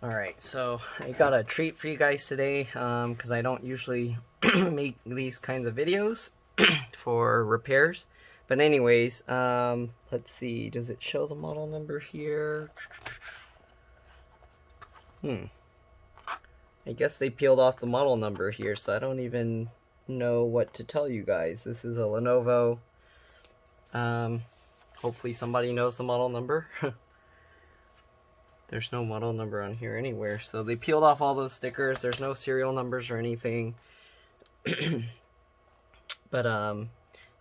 Alright, so I got a treat for you guys today, because I don't usually make these kinds of videos for repairs. But anyways, let's see, does it show the model number here? I guess they peeled off the model number here, so I don't even know what to tell you guys. This is a Lenovo. Hopefully somebody knows the model number. There's no model number on here anywhere. So they peeled off all those stickers. There's no serial numbers or anything. But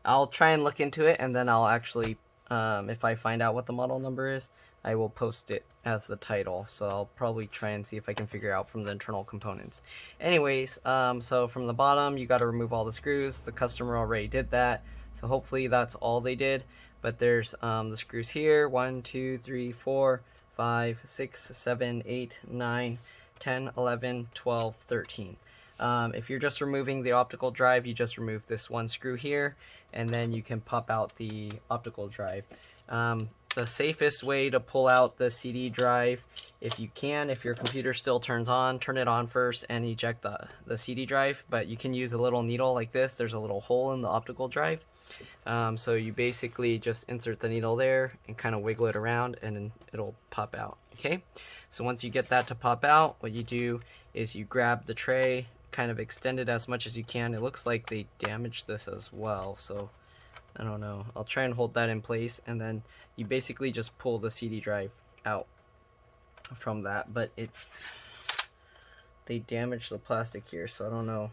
I'll try and look into it, and then I'll actually, if I find out what the model number is, I will post it as the title. So I'll probably try and see if I can figure out from the internal components. Anyways, so from the bottom, you got to remove all the screws. The customer already did that. So hopefully that's all they did. But there's the screws here. 1, 2, 3, 4, 5, 6, 7, 8, 9, 10, 11, 12, 13. If you're just removing the optical drive, you just remove this one screw here, and then you can pop out the optical drive. The safest way to pull out the CD drive, if you can, if your computer still turns on, turn it on first and eject the CD drive, but you can use a little needle like this. There's a little hole in the optical drive. So you basically just insert the needle there and kind of wiggle it around, and then it'll pop out. Okay, so once you get that to pop out, what you do is you grab the tray, kind of extend it as much as you can. It looks like they damaged this as well, so I don't know. I'll try and hold that in place, and then you basically just pull the CD drive out from that. But they damaged the plastic here, so I don't know.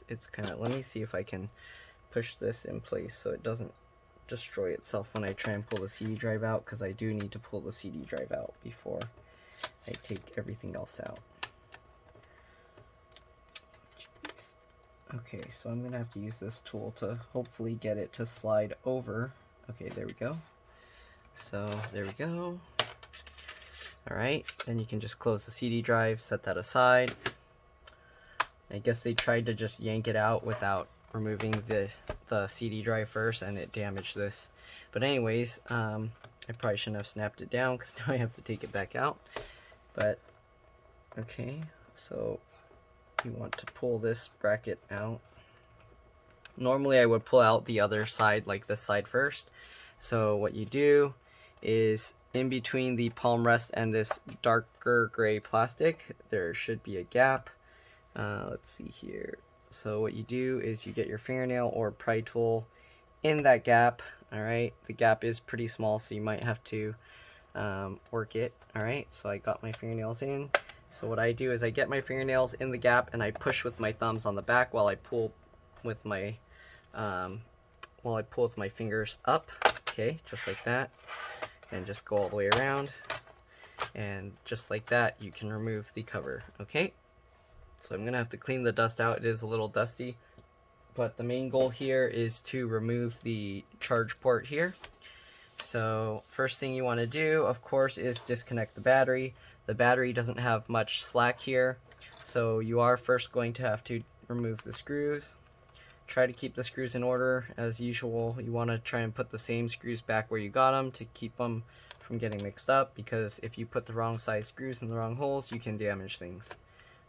It's kind of, let me see if I can push this in place so it doesn't destroy itself when I try and pull the CD drive out, because I do need to pull the CD drive out before I take everything else out. Jeez. Okay, so I'm gonna have to use this tool to hopefully get it to slide over. Okay, there we go. So there we go. Alright, then you can just close the CD drive, set that aside. I guess they tried to just yank it out without removing the CD drive first, and it damaged this. But anyways, I probably shouldn't have snapped it down, because now I have to take it back out. But okay, so you want to pull this bracket out. Normally I would pull out the other side, like this side first. So what you do is, in between the palm rest and this darker gray plastic, there should be a gap. Let's see here. So what you do is you get your fingernail or pry tool in that gap. Alright, the gap is pretty small, so you might have to work it. Alright, so I got my fingernails in. So what I do is I get my fingernails in the gap, and I push with my thumbs on the back while I pull with my fingers up. Okay, just like that, and just go all the way around, and just like that you can remove the cover. Okay, so I'm gonna have to clean the dust out. It is a little dusty, but the main goal here is to remove the charge port here. So first thing you want to do, of course, is disconnect the battery. The battery doesn't have much slack here, so you are first going to have to remove the screws. Try to keep the screws in order as usual. You want to try and put the same screws back where you got them to keep them from getting mixed up, because if you put the wrong size screws in the wrong holes, you can damage things.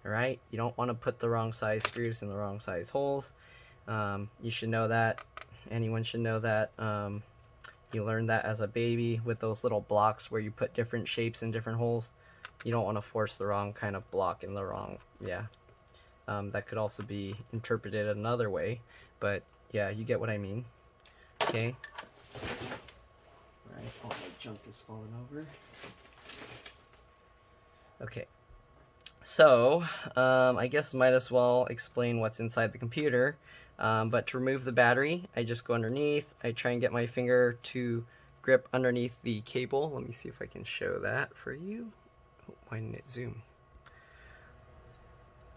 Alright, you don't want to put the wrong size screws in the wrong size holes. You should know that. Anyone should know that. You learned that as a baby with those little blocks where you put different shapes in different holes. You don't want to force the wrong kind of block in the wrong, that could also be interpreted another way, but yeah, you get what I mean. Okay. Alright, all my junk is falling over. Okay. So, I guess might as well explain what's inside the computer. But to remove the battery, I just go underneath. I try and get my finger to grip underneath the cable. Let me see if I can show that for you. Oh, why didn't it zoom?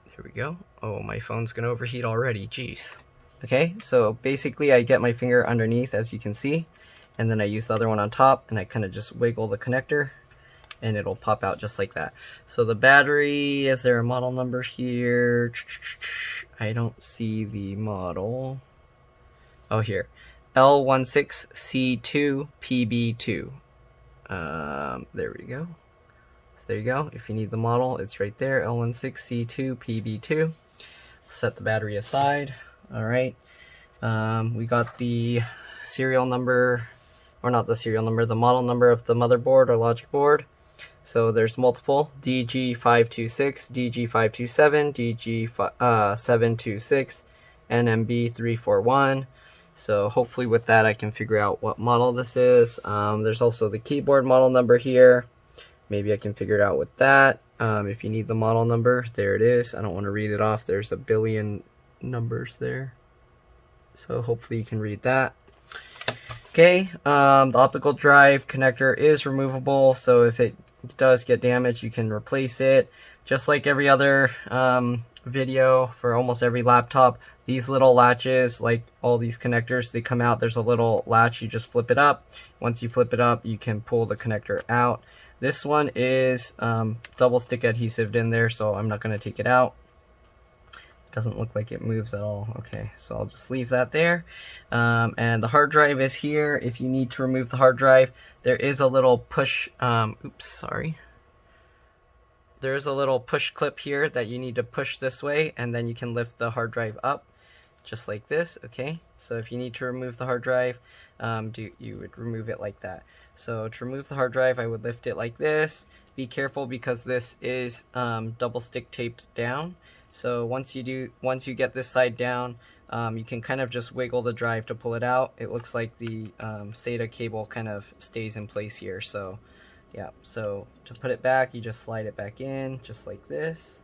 Here we go. Oh, my phone's gonna overheat already. Jeez. Okay, so basically I get my finger underneath, as you can see, and then I use the other one on top, and I kind of just wiggle the connector, and it'll pop out just like that. So the battery, is there a model number here? I don't see the model. Oh, here. L16C2PB2. There we go. So there you go. If you need the model, it's right there, L16C2PB2. Set the battery aside. Alright. We got the serial number, or not the serial number, the model number of the motherboard or logic board. So there's multiple, DG526, DG527, DG726, NMB341. So hopefully with that I can figure out what model this is. There's also the keyboard model number here. Maybe I can figure it out with that. If you need the model number, there it is. I don't want to read it off. There's a billion numbers there. So hopefully you can read that. Okay, the optical drive connector is removable, so if it does get damaged, you can replace it. Just like every other video for almost every laptop, these little latches, like all these connectors, they come out. There's a little latch, you just flip it up. Once you flip it up, you can pull the connector out. This one is double stick adhesive in there, so I'm not going to take it out. Doesn't look like it moves at all. Okay, so I'll just leave that there. And the hard drive is here. If you need to remove the hard drive, there is a little push, there's a little push clip here that you need to push this way, and then you can lift the hard drive up just like this. Okay, so if you need to remove the hard drive, you would remove it like that. So to remove the hard drive, I would lift it like this. Be careful because this is double stick taped down. So once you get this side down, you can kind of just wiggle the drive to pull it out. It looks like the SATA cable kind of stays in place here. So yeah, so to put it back, you just slide it back in just like this.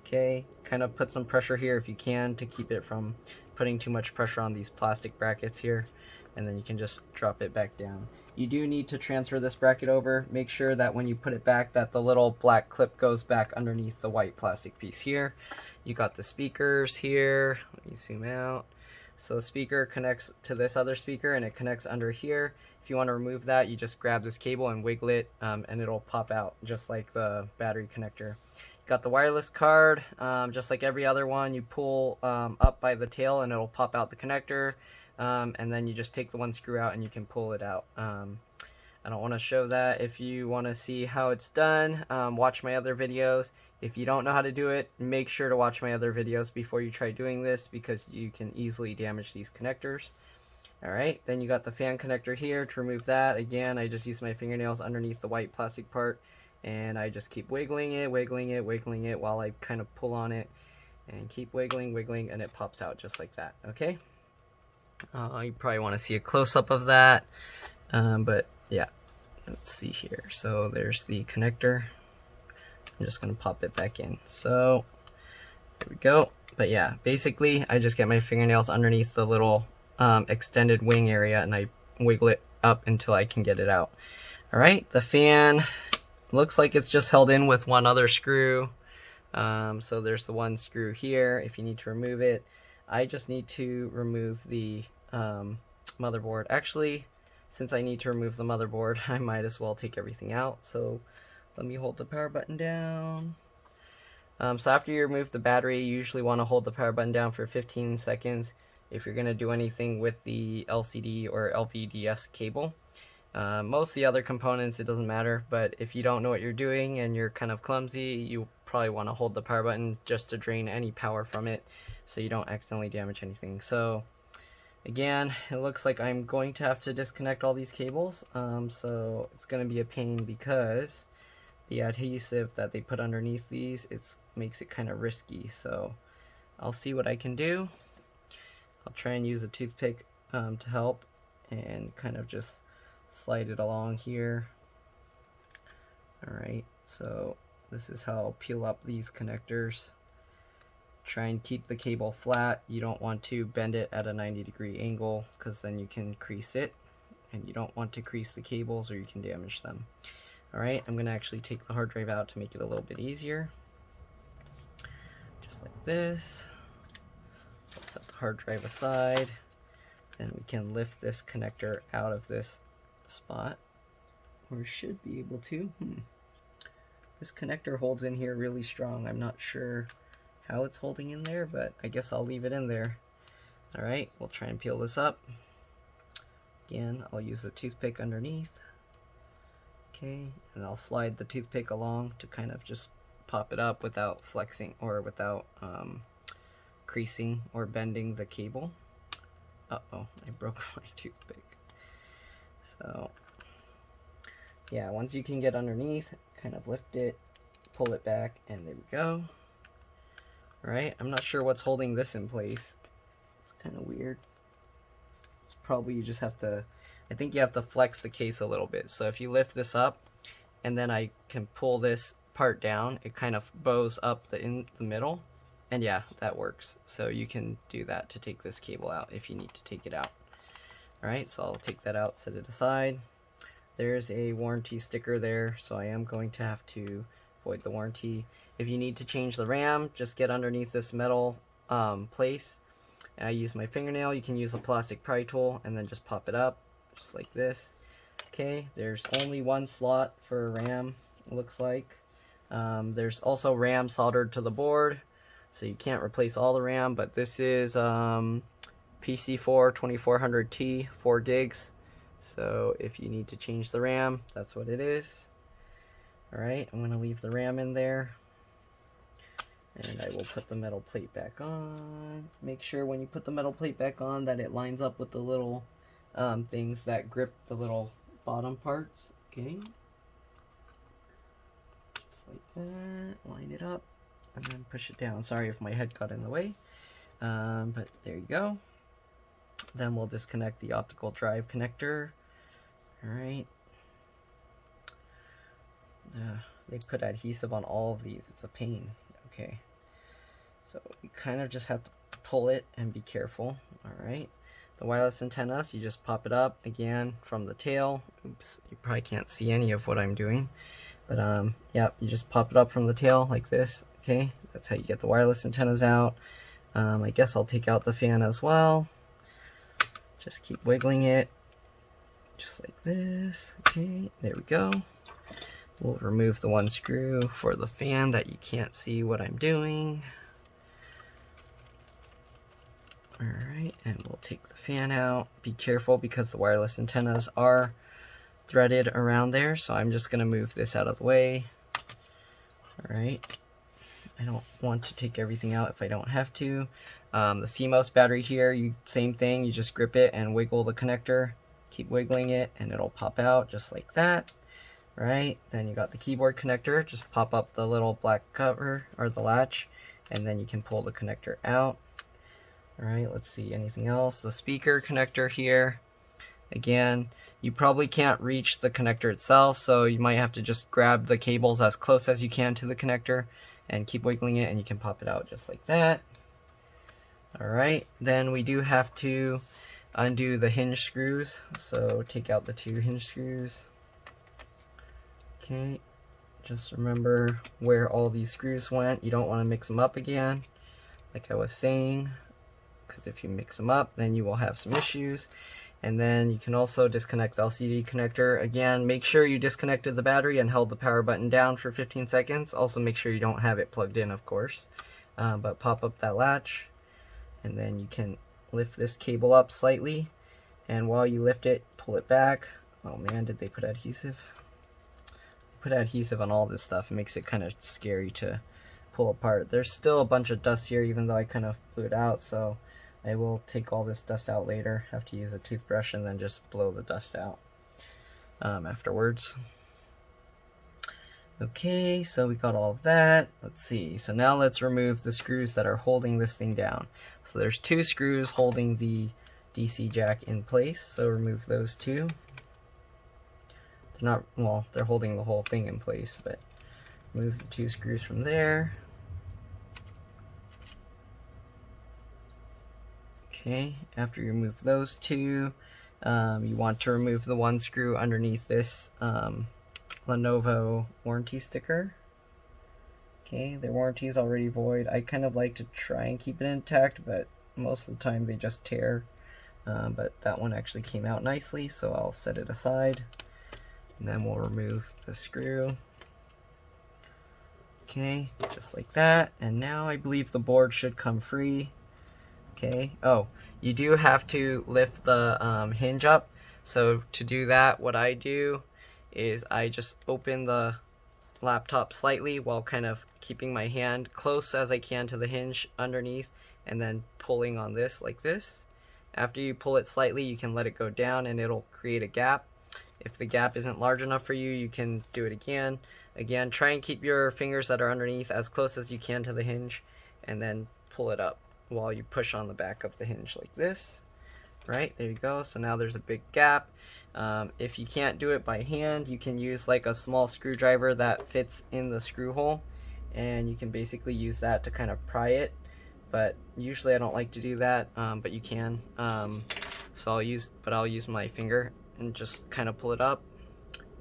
Okay, kind of put some pressure here if you can to keep it from putting too much pressure on these plastic brackets here, and then you can just drop it back down. You do need to transfer this bracket over. Make sure that when you put it back that the little black clip goes back underneath the white plastic piece here. You got the speakers here. Let me zoom out. So the speaker connects to this other speaker and it connects under here. If you want to remove that, you just grab this cable and wiggle it and it'll pop out just like the battery connector. Got the wireless card, just like every other one. You pull up by the tail and it'll pop out the connector. And then you just take the one screw out and you can pull it out. I don't want to show that. If you want to see how it's done, watch my other videos. If you don't know how to do it, make sure to watch my other videos before you try doing this because you can easily damage these connectors. Alright, then you got the fan connector here. To remove that, again, I just use my fingernails underneath the white plastic part and I just keep wiggling it while I kind of pull on it and keep wiggling, and it pops out just like that. Okay? You probably want to see a close-up of that, but yeah, let's see here. So there's the connector. I'm just going to pop it back in. So there we go. But yeah, basically I just get my fingernails underneath the little extended wing area and I wiggle it up until I can get it out. Alright, the fan looks like it's just held in with one other screw. So there's the one screw here if you need to remove it. I just need to remove the motherboard. Actually, since I need to remove the motherboard, I might as well take everything out. So let me hold the power button down. So after you remove the battery, you usually want to hold the power button down for 15 seconds if you're going to do anything with the LCD or LVDS cable. Most of the other components, it doesn't matter, but if you don't know what you're doing and you're kind of clumsy, you probably want to hold the power button just to drain any power from it so you don't accidentally damage anything. So again, it looks like I'm going to have to disconnect all these cables, so it's going to be a pain because the adhesive that they put underneath these, it makes it kind of risky. So I'll see what I can do. I'll try and use a toothpick to help and kind of just slide it along here. Alright, so this is how I'll peel up these connectors. Try and keep the cable flat. You don't want to bend it at a 90-degree angle because then you can crease it, and you don't want to crease the cables or you can damage them. Alright, I'm going to actually take the hard drive out to make it a little bit easier. Just like this. I'll set the hard drive aside. Then we can lift this connector out of this spot. Or should be able to. This connector holds in here really strong. I'm not sure how it's holding in there, but I guess I'll leave it in there. Alright, we'll try and peel this up. Again, I'll use the toothpick underneath. Okay, and I'll slide the toothpick along to kind of just pop it up without flexing or without creasing or bending the cable. Uh-oh, I broke my toothpick. So yeah, once you can get underneath, kind of lift it, pull it back, and there we go. Alright, I'm not sure what's holding this in place. It's kind of weird. It's probably you just have to, I think you have to flex the case a little bit. So if you lift this up, and then I can pull this part down, it kind of bows up in the middle. And yeah, that works. So you can do that to take this cable out if you need to take it out. Alright, so I'll take that out, set it aside. There's a warranty sticker there, so I am going to have to void the warranty. If you need to change the RAM, just get underneath this metal place. I use my fingernail. You can use a plastic pry tool and then just pop it up, just like this. Okay, there's only one slot for RAM, it looks like. There's also RAM soldered to the board, so you can't replace all the RAM, but this is PC4 2400T, 4 gigs. So if you need to change the RAM, that's what it is. Alright, I'm going to leave the RAM in there. And I will put the metal plate back on. Make sure when you put the metal plate back on that it lines up with the little things that grip the little bottom parts. Okay. Just like that. Line it up. And then push it down. Sorry if my head got in the way. But there you go. Then we'll disconnect the optical drive connector. Alright. They put adhesive on all of these. It's a pain. Okay. So you kind of just have to pull it and be careful. Alright. The wireless antennas, you just pop it up again from the tail. Oops, you probably can't see any of what I'm doing. But yeah, you just pop it up from the tail like this. Okay, that's how you get the wireless antennas out. I guess I'll take out the fan as well. Just keep wiggling it, just like this. Okay, there we go. We'll remove the one screw for the fan that you can't see what I'm doing. Alright, and we'll take the fan out. Be careful because the wireless antennas are threaded around there, so I'm just going to move this out of the way. Alright, I don't want to take everything out if I don't have to. The CMOS battery here, same thing, you just grip it and wiggle the connector. Keep wiggling it and it'll pop out just like that. Right, then you got the keyboard connector, just pop up the little black cover or the latch and then you can pull the connector out. Alright, let's see, anything else? The speaker connector here. Again, you probably can't reach the connector itself, so you might have to just grab the cables as close as you can to the connector and keep wiggling it and you can pop it out just like that. Alright, then we do have to undo the hinge screws, so take out the 2 hinge screws. Okay, just remember where all these screws went. You don't want to mix them up again, like I was saying, because if you mix them up, then you will have some issues. And then you can also disconnect the LCD connector. Again, make sure you disconnected the battery and held the power button down for 15 seconds. Also make sure you don't have it plugged in, of course. But pop up that latch, and then you can lift this cable up slightly. And while you lift it, pull it back. Oh man, did they put adhesive? They put adhesive on all this stuff. It makes it kind of scary to pull apart. There's still a bunch of dust here, even though I kind of blew it out, so I will take all this dust out later. Have to use a toothbrush and then just blow the dust out afterwards. Okay, so we got all of that. Let's see. So now let's remove the screws that are holding this thing down. So there's 2 screws holding the DC jack in place. So remove those 2. They're not, well, they're holding the whole thing in place, but remove the 2 screws from there. Okay, after you remove those 2, you want to remove the 1 screw underneath this Lenovo warranty sticker. Okay, their warranty is already void. I kind of like to try and keep it intact, but most of the time they just tear. But that one actually came out nicely, so I'll set it aside. And then we'll remove the screw. Okay, just like that. And now I believe the board should come free. Okay, oh, you do have to lift the hinge up. So to do that, what I do is I just open the laptop slightly while kind of keeping my hand close as I can to the hinge underneath, and then pulling on this like this. After you pull it slightly, you can let it go down and it'll create a gap. If the gap isn't large enough for you, you can do it again. Again, try and keep your fingers that are underneath as close as you can to the hinge, and then pull it up while you push on the back of the hinge like this. Right, there you go. So now there's a big gap. If you can't do it by hand, you can use like a small screwdriver that fits in the screw hole, and you can basically use that to kind of pry it. But usually I don't like to do that, but you can. So I'll use my finger and just kind of pull it up.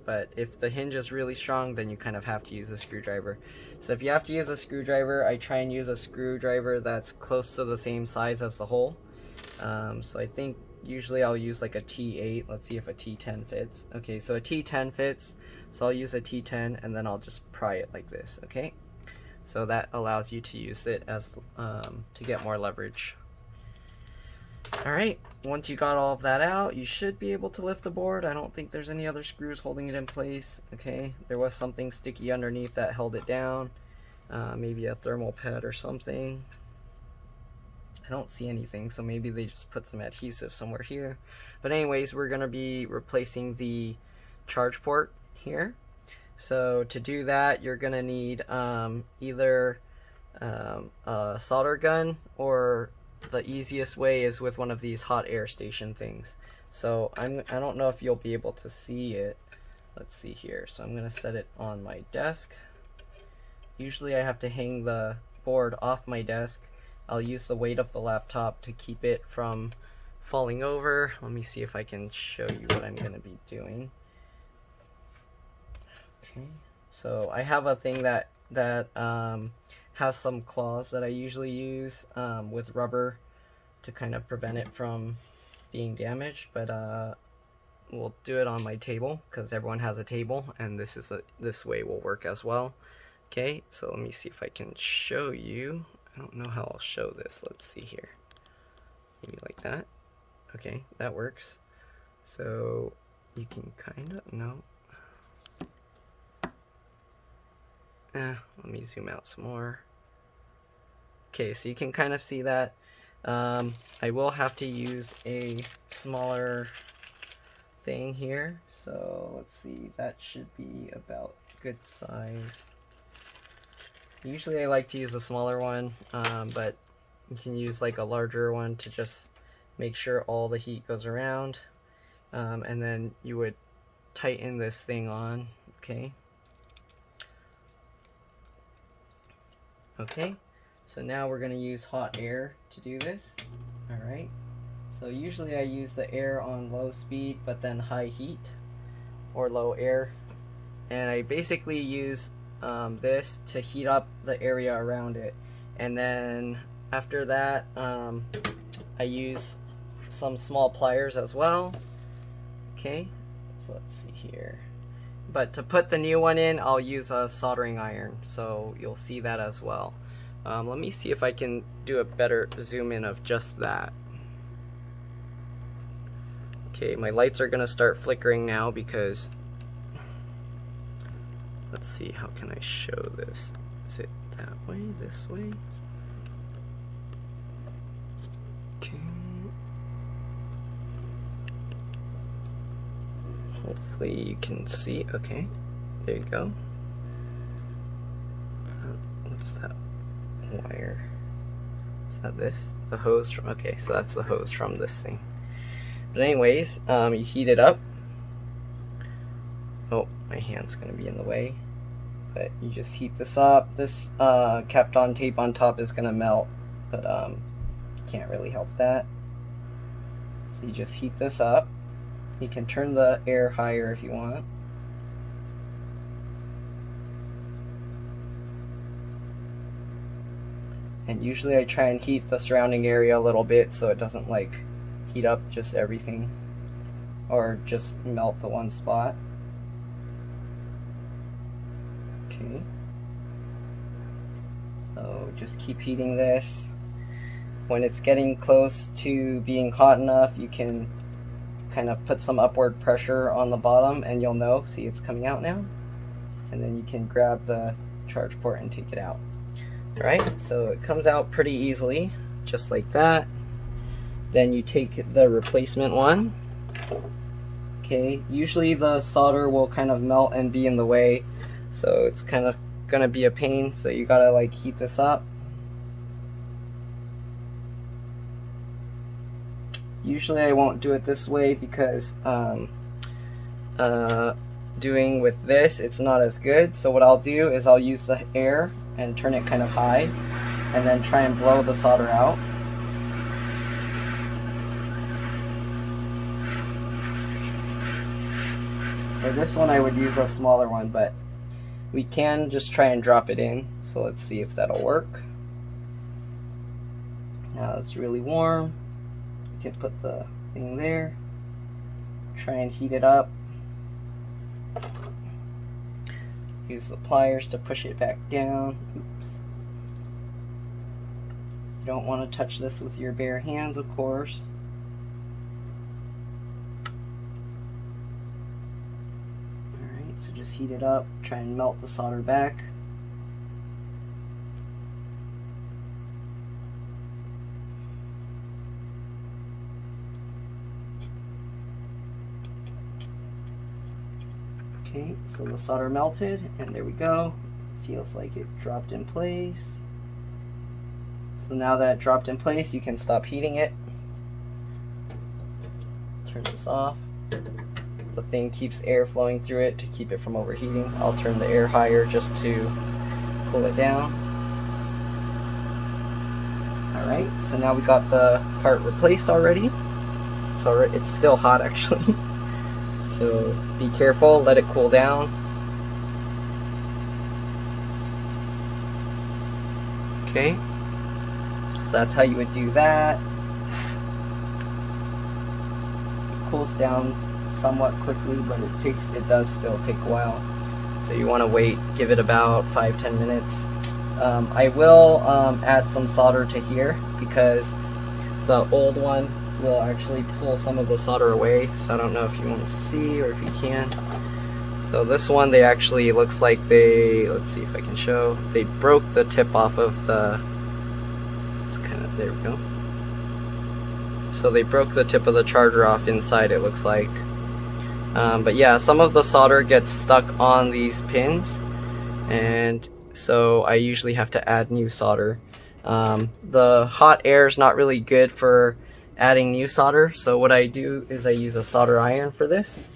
But if the hinge is really strong, then you kind of have to use a screwdriver. So if you have to use a screwdriver, I try and use a screwdriver that's close to the same size as the hole. So I think usually I'll use like a T8. Let's see if a T10 fits. Okay, so a T10 fits, so I'll use a T10 and then I'll just pry it like this. Okay, so that allows you to use it as to get more leverage. Alright, once you got all of that out, you should be able to lift the board. I don't think there's any other screws holding it in place. Okay, there was something sticky underneath that held it down, maybe a thermal pad or something. I don't see anything, so maybe they just put some adhesive somewhere here. But anyways, we're going to be replacing the charge port here. So to do that, you're going to need either a solder gun, or the easiest way is with one of these hot air station things. So I don't know if you'll be able to see it. Let's see here. So I'm going to set it on my desk. Usually I have to hang the board off my desk. I'll use the weight of the laptop to keep it from falling over. Let me see if I can show you what I'm going to be doing. Okay, so I have a thing that has some claws that I usually use with rubber to kind of prevent it from being damaged, but we'll do it on my table because everyone has a table, and this way will work as well. Okay, so let me see if I can show you. I don't know how I'll show this. Let's see here. Maybe like that. Okay, that works. So you can kind of, no. Let me zoom out some more. Okay, so you can kind of see that. I will have to use a smaller thing here. So let's see, that should be about good size. Usually I like to use a smaller one, but you can use like a larger one to just make sure all the heat goes around. And then you would tighten this thing on, okay? Okay, so now we're going to use hot air to do this. Alright, so usually I use the air on low speed, but then high heat, or low air. And I basically use this to heat up the area around it, and then after that I use some small pliers as well. Okay, so let's see here, but to put the new one in, I'll use a soldering iron, so you'll see that as well. Let me see if I can do a better zoom in of just that. Okay, my lights are gonna start flickering now because, let's see, how can I show this? Is it that way, this way? Okay. Hopefully you can see. Okay, there you go. What's that wire? Is that this? The hose from, okay, so that's the hose from this thing. But anyways, you heat it up. Oh, my hand's gonna be in the way. But you just heat this up. This Kapton tape on top is gonna melt, but can't really help that. So you just heat this up. You can turn the air higher if you want. And usually I try and heat the surrounding area a little bit so it doesn't like heat up just everything or just melt the one spot. Okay. So just keep heating this. When it's getting close to being hot enough, you can kind of put some upward pressure on the bottom and you'll know. See, it's coming out now. And then you can grab the charge port and take it out. All right, so it comes out pretty easily, just like that. Then you take the replacement one. Okay, usually the solder will kind of melt and be in the way, so it's kind of gonna be a pain, so you gotta like heat this up. Usually I won't do it this way because doing with this, it's not as good. So what I'll do is I'll use the air and turn it kind of high and then try and blow the solder out. For this one I would use a smaller one, but we can just try and drop it in. So let's see if that'll work. Now it's really warm. You can put the thing there. Try and heat it up. Use the pliers to push it back down. Oops. You don't want to touch this with your bare hands, of course. Alright, so just heat it up. Try and melt the solder back. Okay, so the solder melted, and there we go. Feels like it dropped in place. So now that it dropped in place, you can stop heating it. Turn this off. The thing keeps air flowing through it to keep it from overheating. I'll turn the air higher just to cool it down. Alright, so now we got the part replaced already. It's still hot actually. So be careful, let it cool down. Okay, so that's how you would do that. It cools down somewhat quickly, but it does still take a while. So you want to wait, give it about 5-10 minutes. I will add some solder to here because the old one will actually pull some of the solder away. So I don't know if you want to see or if you can. So this one, they actually looks like let's see if I can show. They broke the tip off of the, it's kind of, there we go. So they broke the tip of the charger off inside, it looks like. But yeah, some of the solder gets stuck on these pins, and so I usually have to add new solder. The hot air is not really good for adding new solder, so what I do is I use a solder iron for this.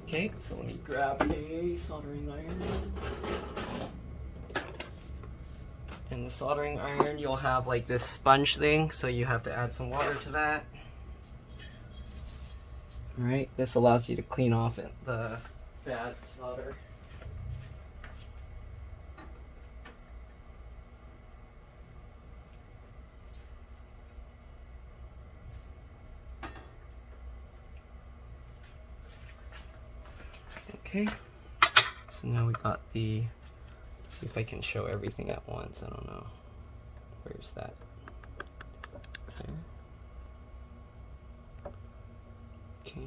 Okay, so let me grab a soldering iron. And the soldering iron, you'll have like this sponge thing, so you have to add some water to that. Alright, this allows you to clean off the bad solder. Okay, so now we got the, let's see if I can show everything at once. I don't know. Where's that? There. Okay.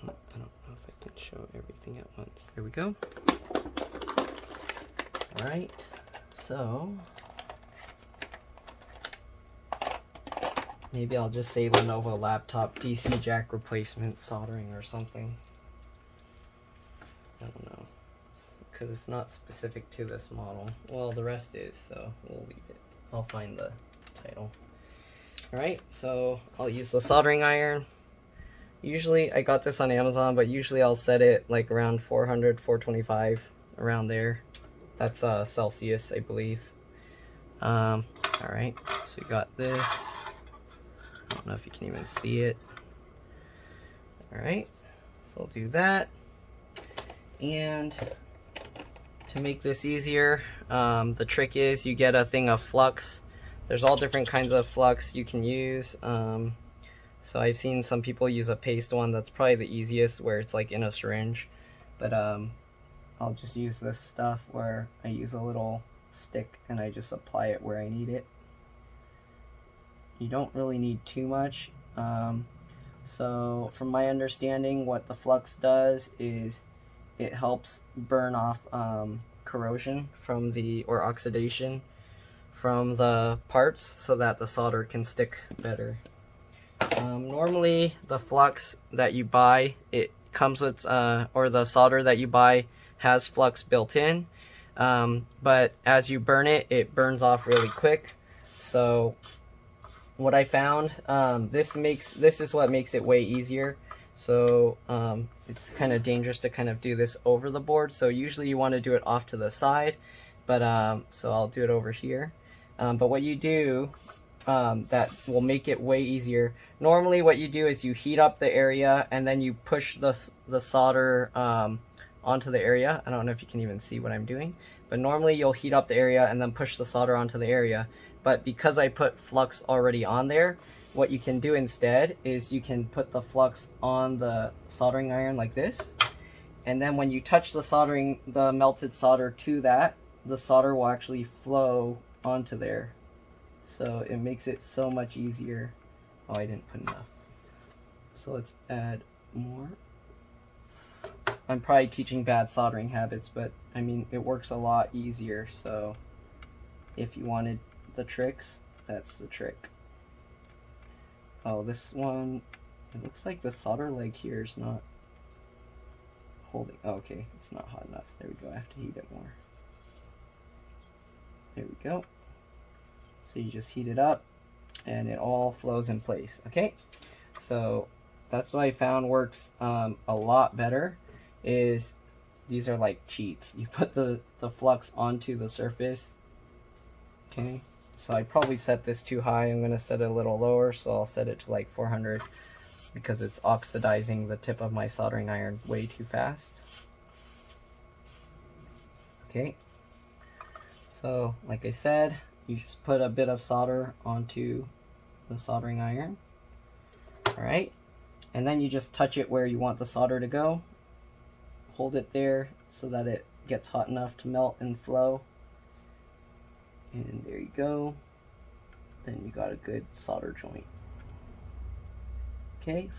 I don't know if I can show everything at once. There we go. Alright, so maybe I'll just say Lenovo laptop DC jack replacement soldering or something. I don't know, because it's not specific to this model. Well, the rest is, so we'll leave it. I'll find the title. Alright, so I'll use the soldering iron. Usually, I got this on Amazon, but usually I'll set it like around 400, 425, around there. That's Celsius, I believe. Alright, so we got this. I don't know if you can even see it. Alright, so I'll do that. And to make this easier, the trick is you get a thing of flux. There's all different kinds of flux you can use. So I've seen some people use a paste one. That's probably the easiest, where it's like in a syringe. But I'll just use this stuff where I use a little stick and I just apply it where I need it. you don't really need too much. So from my understanding, what the flux does is it helps burn off corrosion from or oxidation from the parts so that the solder can stick better. Normally the flux that you buy, it comes with, or the solder that you buy has flux built in, but as you burn it, it burns off really quick. So what I found, this is what makes it way easier. So it's kind of dangerous to kind of do this over the board. So usually you want to do it off to the side, but so I'll do it over here. But what you do that will make it way easier. Normally what you do is you heat up the area and then you push the solder onto the area. I don't know if you can even see what I'm doing, but normally you'll heat up the area and then push the solder onto the area. But because I put flux already on there, what you can do instead is you can put the flux on the soldering iron like this, and then when you touch the melted solder to that, the solder will actually flow onto there. So it makes it so much easier. Oh, I didn't put enough. So let's add more. I'm probably teaching bad soldering habits, but I mean, it works a lot easier. So if you wanted the tricks, that's the trick. Oh, this one, it looks like the solder leg here is not holding. Oh, okay, it's not hot enough. There we go. I have to heat it more. There we go. So you just heat it up and it all flows in place. Okay, so that's what I found works a lot better. Is these are like cheats. You put the flux onto the surface. Okay, so I probably set this too high. I'm going to set it a little lower, so I'll set it to like 400 because it's oxidizing the tip of my soldering iron way too fast. Okay, so like I said, you just put a bit of solder onto the soldering iron. Alright, and then you just touch it where you want the solder to go. Hold it there so that it gets hot enough to melt and flow. And there you go. Then you got a good solder joint. Okay,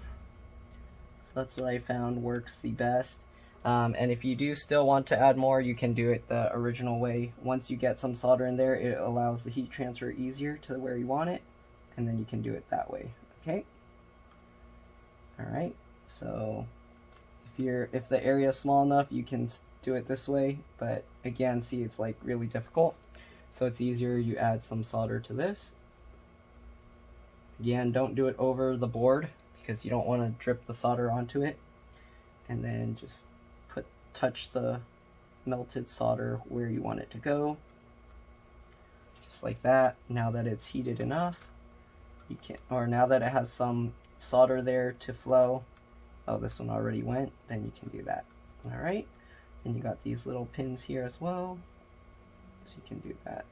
so that's what I found works the best. And if you do still want to add more, you can do it the original way. Once you get some solder in there, it allows the heat transfer easier to where you want it, and then you can do it that way. Okay. All right. So if the area is small enough, you can do it this way. But again, see, it's like really difficult. So it's easier. You add some solder to this. Again, don't do it over the board because you don't want to drip the solder onto it. And then just touch the melted solder where you want it to go, just like that. Now that it's heated enough, you can, or now that it has some solder there to flow, oh, this one already went, then you can do that. All right, and you got these little pins here as well, so you can do that.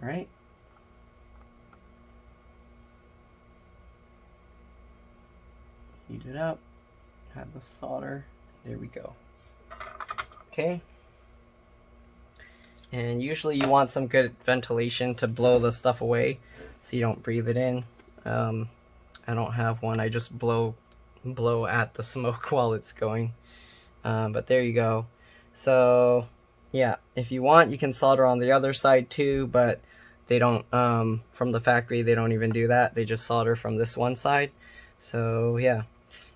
All right. Heat it up. Add the solder. There we go. Okay. And usually you want some good ventilation to blow the stuff away so you don't breathe it in. I don't have one. I just blow at the smoke while it's going. But there you go. So yeah, if you want, you can solder on the other side too, but they don't, from the factory, they don't even do that. They just solder from this one side. So yeah.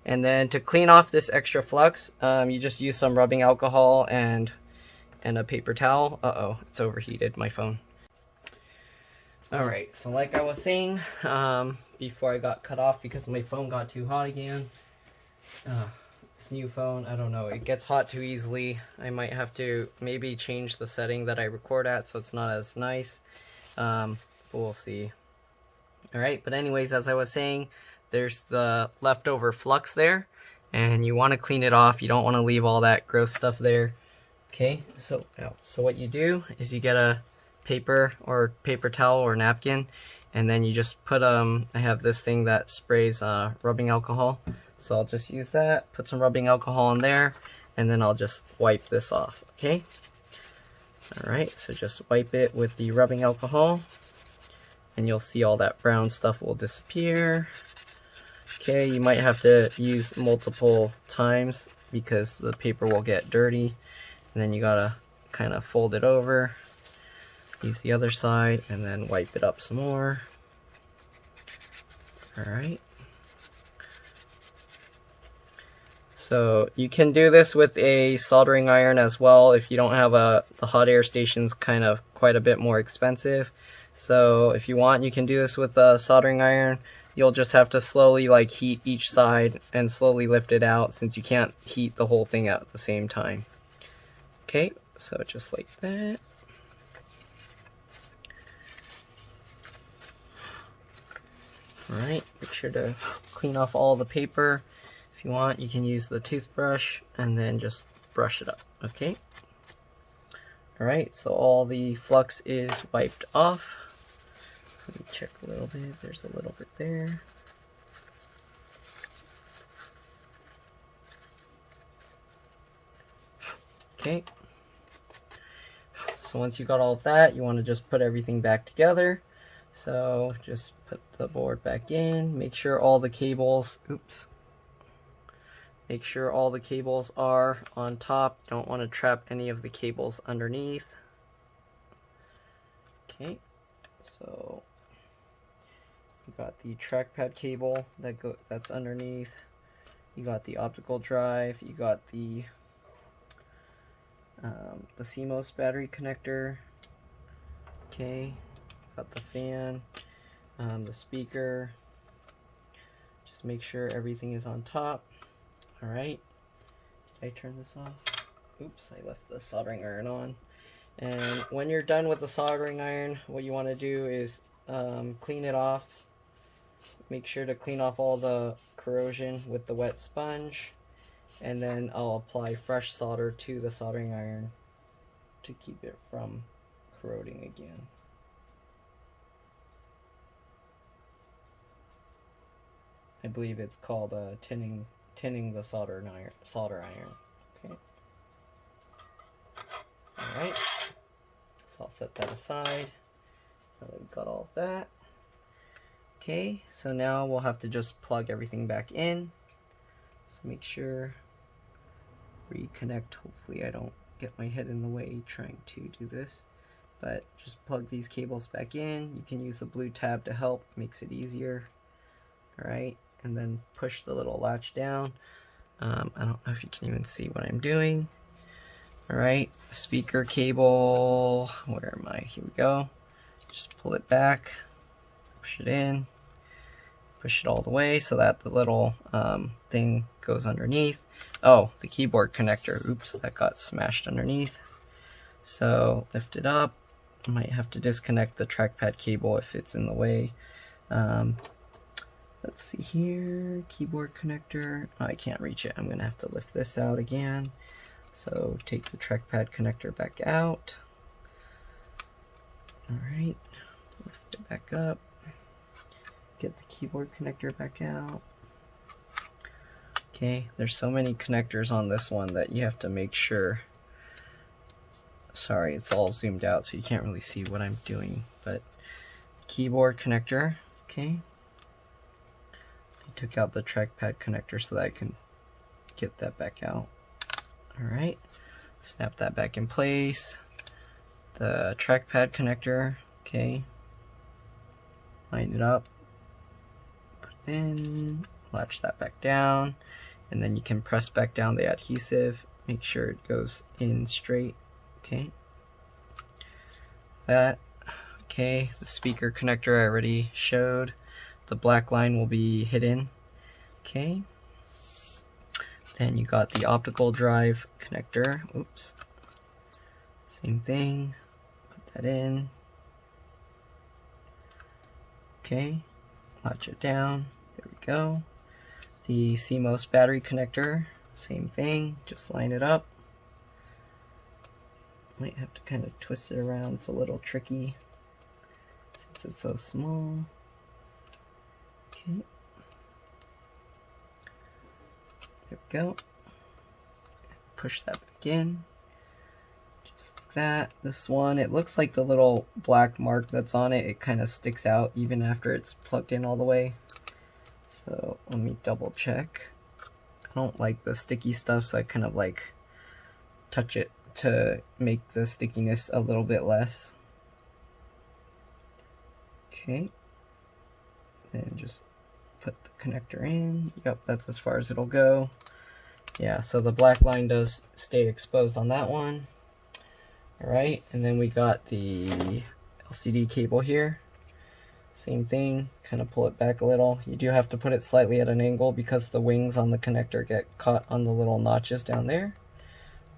And then to clean off this extra flux, you just use some rubbing alcohol and a paper towel. Uh-oh, it's overheated, my phone. Alright, so like I was saying, before I got cut off because my phone got too hot again. This new phone, I don't know, it gets hot too easily. I might have to maybe change the setting that I record at so it's not as nice. But we'll see. Alright, but anyways, as I was saying, there's the leftover flux there, and you want to clean it off. You don't want to leave all that gross stuff there. Okay, so what you do is you get a paper towel or napkin, and then you just put I have this thing that sprays rubbing alcohol, so I'll just use that, put some rubbing alcohol in there, and then I'll just wipe this off. Okay, all right, so just wipe it with the rubbing alcohol, and you'll see all that brown stuff will disappear. Okay, you might have to use multiple times because the paper will get dirty, and then you gotta kind of fold it over, use the other side, and then wipe it up some more. Alright. So you can do this with a soldering iron as well if you don't have the hot air station's kind of quite a bit more expensive. So if you want, you can do this with a soldering iron. You'll just have to slowly like heat each side and slowly lift it out, since you can't heat the whole thing at the same time. Okay, so just like that. Alright, make sure to clean off all the paper. If you want, you can use the toothbrush and then just brush it up, okay? Alright, so all the flux is wiped off. Let me check a little bit, there's a little bit there. Okay. So once you got all of that, you want to just put everything back together. So just put the board back in, make sure all the cables, make sure all the cables are on top. Don't want to trap any of the cables underneath. Okay, so you got the trackpad cable that's underneath. You got the optical drive. You got the CMOS battery connector. Okay, got the fan, the speaker. Just make sure everything is on top. Alright, did I turn this off? Oops, I left the soldering iron on. And when you're done with the soldering iron, what you want to do is clean it off. Make sure to clean off all the corrosion with the wet sponge. And then I'll apply fresh solder to the soldering iron to keep it from corroding again. I believe it's called tinning the solder iron. Okay. Alright. So I'll set that aside. Now that we've got all of that. Okay, so now we'll have to just plug everything back in. So make sure, reconnect. Hopefully I don't get my head in the way trying to do this. But just plug these cables back in. You can use the blue tab to help, makes it easier. Alright, and then push the little latch down. I don't know if you can even see what I'm doing. Alright, speaker cable, where am I? Here we go. Just pull it back, push it in, push it all the way so that the little thing goes underneath. Oh, the keyboard connector, oops, that got smashed underneath. So lift it up. I might have to disconnect the trackpad cable if it's in the way. Let's see here, keyboard connector. Oh, I can't reach it. I'm going to have to lift this out again. So take the trackpad connector back out. Alright, lift it back up. Get the keyboard connector back out. Okay, there's so many connectors on this one that you have to make sure. Sorry, it's all zoomed out so you can't really see what I'm doing. But keyboard connector, okay. I took out the trackpad connector so that I can get that back out. Alright, snap that back in place. The trackpad connector, okay. Line it up, put it in, latch that back down, and then you can press back down the adhesive, make sure it goes in straight, okay. That, okay, the speaker connector I already showed. The black line will be hidden, okay. Then you got the optical drive connector, oops, same thing, put that in, okay, latch it down, there we go. The CMOS battery connector, same thing, just line it up. Might have to kind of twist it around, it's a little tricky since it's so small. Okay. There we go. Push that back in. Just like that. This one, it looks like the little black mark that's on it, it kind of sticks out even after it's plugged in all the way. So let me double check. I don't like the sticky stuff, so I kind of like touch it to make the stickiness a little bit less. Okay, and just put the connector in. Yep, that's as far as it'll go. Yeah, so the black line does stay exposed on that one. Alright, and then we got the LCD cable here. Same thing, kind of pull it back a little. You do have to put it slightly at an angle because the wings on the connector get caught on the little notches down there.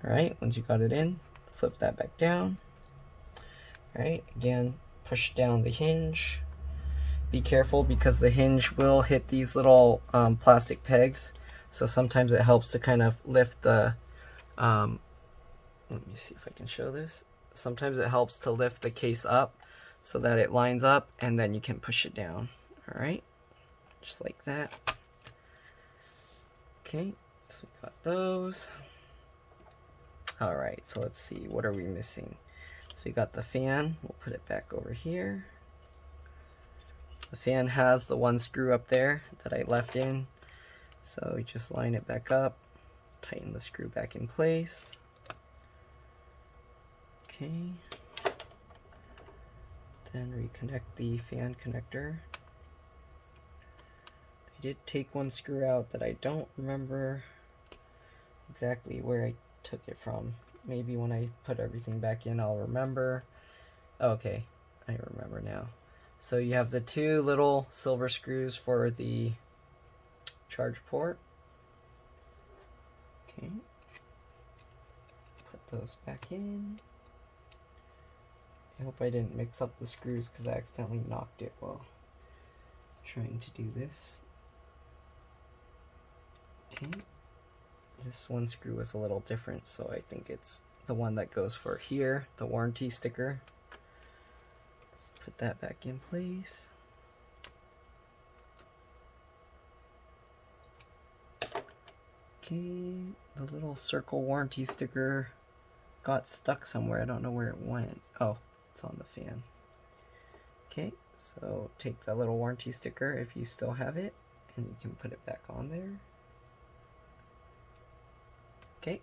Alright, once you got it in, flip that back down. Alright, again, push down the hinge. Be careful because the hinge will hit these little plastic pegs. So sometimes it helps to kind of lift the, let me see if I can show this. Sometimes it helps to lift the case up so that it lines up and then you can push it down. Alright, just like that. Okay, so we got those. Alright, so let's see, what are we missing? So we got the fan, we'll put it back over here. The fan has the one screw up there that I left in. So we just line it back up, tighten the screw back in place. Okay. Then reconnect the fan connector. I did take one screw out that I don't remember exactly where I took it from. Maybe when I put everything back in I'll remember. Okay, I remember now. So you have the two little silver screws for the charge port. Okay. Put those back in. I hope I didn't mix up the screws because I accidentally knocked it while trying to do this. Okay. This one screw is a little different, so I think it's the one that goes for here, the warranty sticker. Let's put that back in place. Okay, the little circle warranty sticker got stuck somewhere. I don't know where it went. Oh, it's on the fan. Okay, so take that little warranty sticker if you still have it, and you can put it back on there. Okay.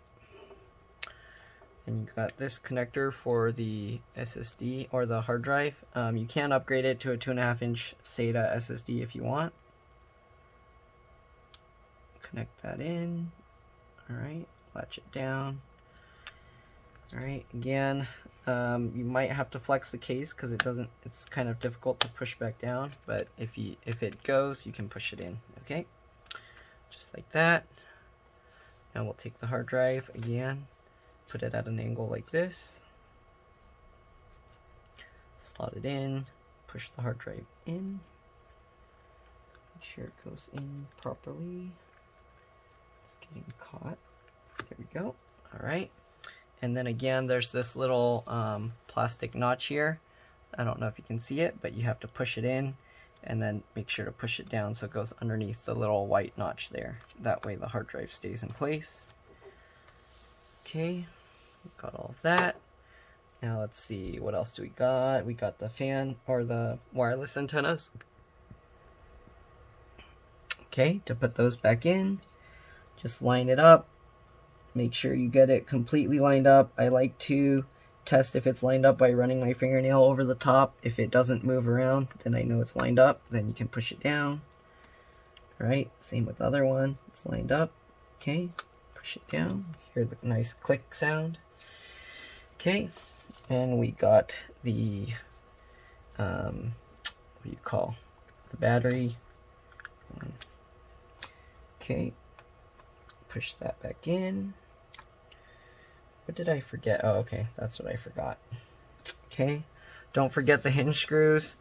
And you got this connector for the SSD or the hard drive. You can upgrade it to a 2.5-inch SATA SSD if you want. Connect that in. Alright, latch it down. Alright, again, you might have to flex the case because it's kind of difficult to push back down, but if it goes, you can push it in. Okay, just like that. Now we'll take the hard drive again, put it at an angle like this, slot it in, push the hard drive in, make sure it goes in properly. It's getting caught. There we go. Alright. And then again, there's this little plastic notch here. I don't know if you can see it, but you have to push it in and then make sure to push it down so it goes underneath the little white notch there. That way the hard drive stays in place. Okay, got all of that. Now let's see, what else do we got? We got the fan or the wireless antennas. Okay, to put those back in, just line it up. Make sure you get it completely lined up. I like to test if it's lined up by running my fingernail over the top. If it doesn't move around, then I know it's lined up. Then you can push it down. Alright, same with the other one. It's lined up. Okay, push it down. Hear the nice click sound. Okay, then we got the, what do you call, the battery. Okay, push that back in. What did I forget? Oh, okay, that's what I forgot. Okay, don't forget the hinge screws.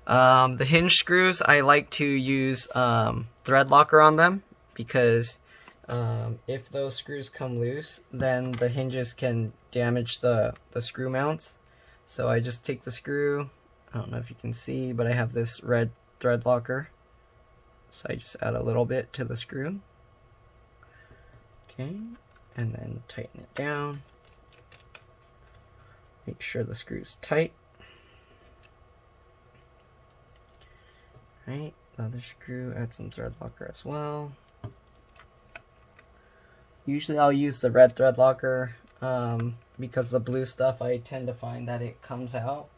The hinge screws, I like to use thread locker on them because if those screws come loose, then the hinges can damage the screw mounts. So I just take the screw, I don't know if you can see, but I have this red thread locker. So I just add a little bit to the screw. Okay, and then tighten it down. Make sure the screw's tight. Right, the other screw, add some thread locker as well. Usually I'll use the red thread locker because the blue stuff I tend to find that it comes out.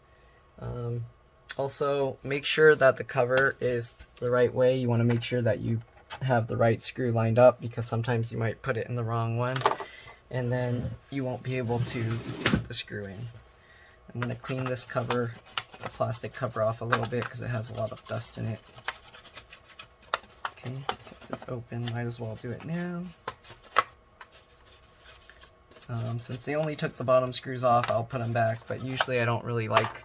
Also, make sure that the cover is the right way. You want to make sure that you have the right screw lined up, because sometimes you might put it in the wrong one and then you won't be able to put the screw in. I'm going to clean this cover, the plastic cover, off a little bit because it has a lot of dust in it. Okay, since it's open, might as well do it now. Since they only took the bottom screws off, I'll put them back, but usually I don't really like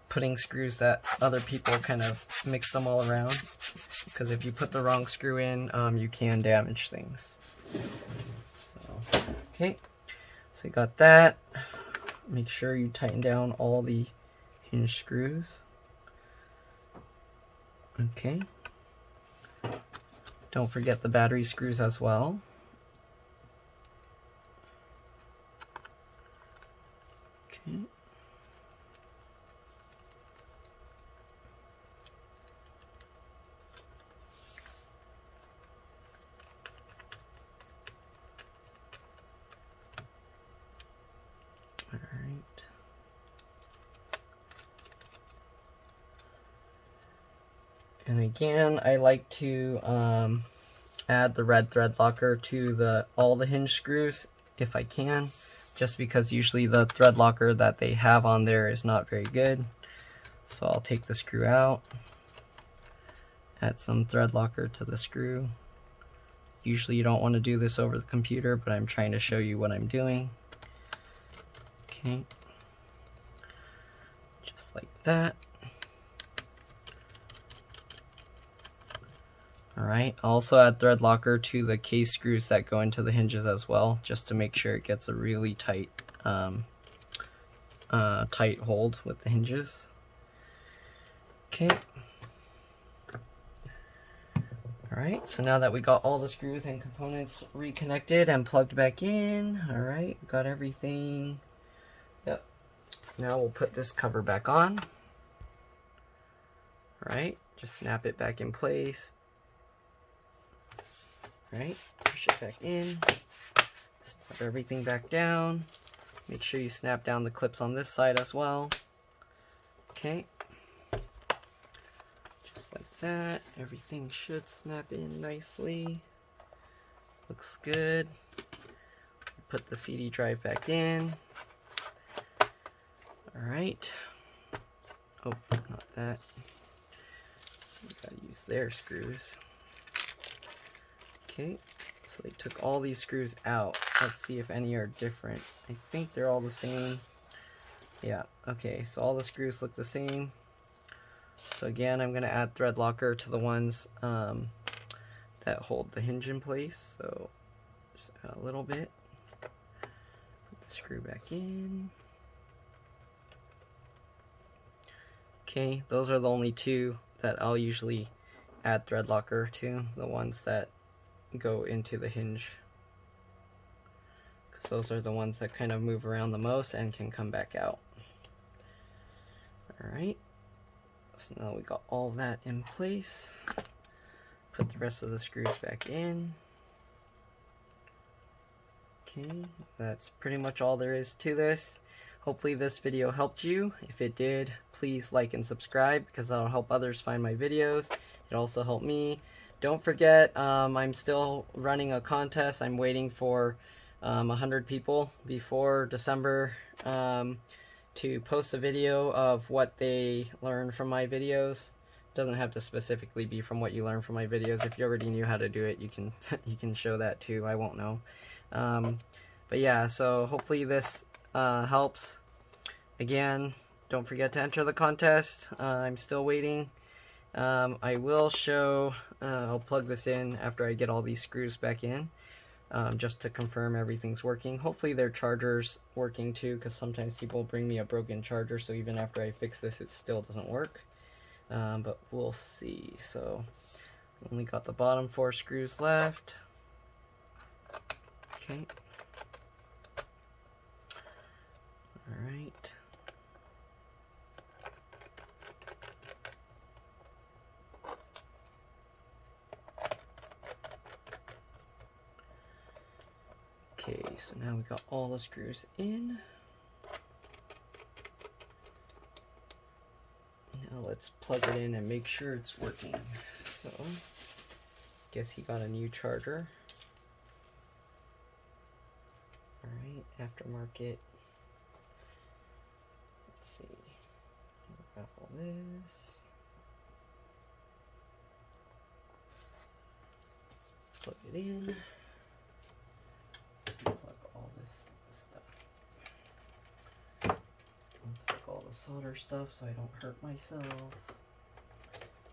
putting screws that other people kind of mixed them all around, because if you put the wrong screw in, you can damage things. So, okay, so you got that. Make sure you tighten down all the hinge screws. Okay. Don't forget the battery screws as well. Okay. Alright. And again, I like to add the red thread locker to all the hinge screws if I can, just because usually the thread locker that they have on there is not very good. So I'll take the screw out, add some thread locker to the screw. Usually you don't want to do this over the computer, but I'm trying to show you what I'm doing. Okay, just like that. Alright, I'll also add thread locker to the case screws that go into the hinges as well, just to make sure it gets a really tight tight hold with the hinges. Okay. Alright, so now that we got all the screws and components reconnected and plugged back in, alright, we got everything. Yep. Now we'll put this cover back on. Alright, just snap it back in place. Right, push it back in, snap everything back down. Make sure you snap down the clips on this side as well. Okay, just like that. Everything should snap in nicely. Looks good. Put the CD drive back in. Alright. Oh, not that. Gotta use their screws. Okay, so they took all these screws out. Let's see if any are different. I think they're all the same. Yeah, okay, so all the screws look the same. So again, I'm going to add thread locker to the ones that hold the hinge in place. So just add a little bit. Put the screw back in. Okay, those are the only two that I'll usually add thread locker to, the ones that go into the hinge, because those are the ones that kind of move around the most and can come back out. Alright, so now we got all that in place. Put the rest of the screws back in. Okay, that's pretty much all there is to this. Hopefully this video helped you. If it did, please like and subscribe, because that'll help others find my videos. It also helped me. Don't forget, I'm still running a contest. I'm waiting for 100 people before December to post a video of what they learned from my videos. Doesn't have to specifically be from what you learned from my videos. If you already knew how to do it, you can you can show that too. I won't know. But yeah, so hopefully this helps. Again, don't forget to enter the contest. I'm still waiting. I will show, I'll plug this in after I get all these screws back in, just to confirm everything's working. Hopefully their charger's working too, because sometimes people bring me a broken charger, so even after I fix this, it still doesn't work. But we'll see. So, only got the bottom 4 screws left. Okay. Alright. Okay, so now we got all the screws in. Now let's plug it in and make sure it's working. So, guess he got a new charger. Alright, aftermarket. Let's see. Raffle this. Plug it in. Plug all this stuff. Plug all the solder stuff so I don't hurt myself.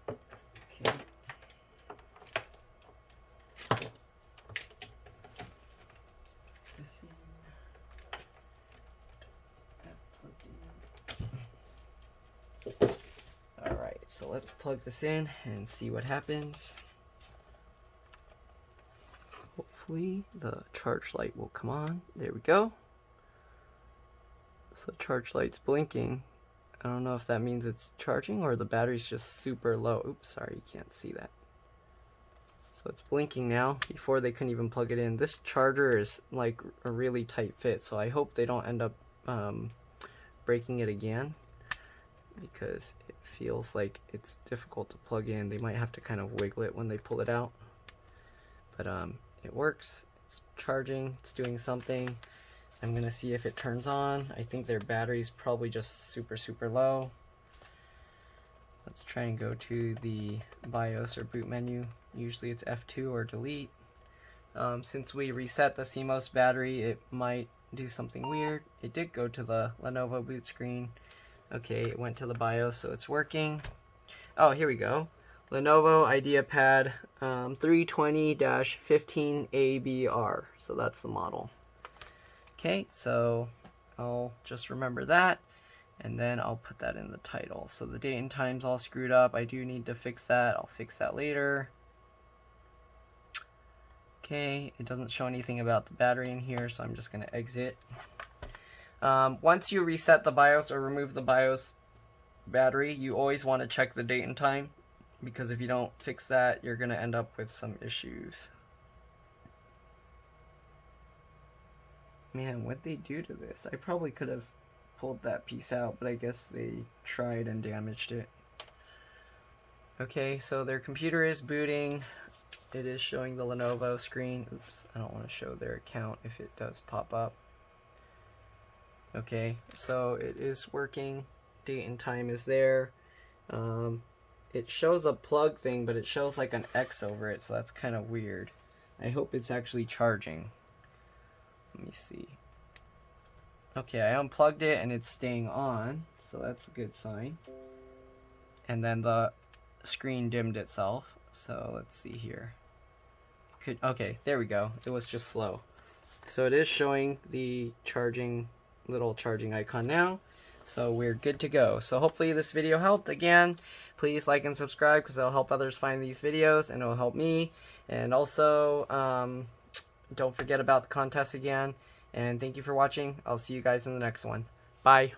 Okay. This in. That plugged in. Alright, so let's plug this in and see what happens. Hopefully the charge light will come on. There we go. So the charge light's blinking. I don't know if that means it's charging or the battery's just super low. Oops, sorry, you can't see that. So it's blinking now. Before they couldn't even plug it in. This charger is like a really tight fit, so I hope they don't end up breaking it again, because it feels like it's difficult to plug in. They might have to kind of wiggle it when they pull it out. But it works. It's charging. It's doing something. I'm gonna see if it turns on. I think their battery's probably just super low. Let's try and go to the BIOS or boot menu. Usually it's F2 or delete. Since we reset the CMOS battery, it might do something weird. It did go to the Lenovo boot screen. Okay, it went to the BIOS, so it's working. Oh, here we go. Lenovo IdeaPad 320-15ABR. So that's the model. Okay, so I'll just remember that, and then I'll put that in the title. So the date and time's all screwed up. I do need to fix that. I'll fix that later. Okay, it doesn't show anything about the battery in here, so I'm just going to exit. Once you reset the BIOS or remove the BIOS battery, you always want to check the date and time, because if you don't fix that, you're going to end up with some issues. Man, what'd they do to this? I probably could have pulled that piece out, but I guess they tried and damaged it. Okay, so their computer is booting. It is showing the Lenovo screen. Oops, I don't want to show their account if it does pop up. Okay, so it is working. Date and time is there. It shows a plug thing, but it shows like an X over it, so that's kind of weird. I hope it's actually charging. Let me see. Okay, I unplugged it and it's staying on, so that's a good sign. And then the screen dimmed itself, so let's see here. Okay, there we go. It was just slow. So it is showing the little charging icon now. So we're good to go. So hopefully this video helped. Again, please like and subscribe, because it'll help others find these videos and it'll help me. And also, don't forget about the contest again. And thank you for watching. I'll see you guys in the next one. Bye.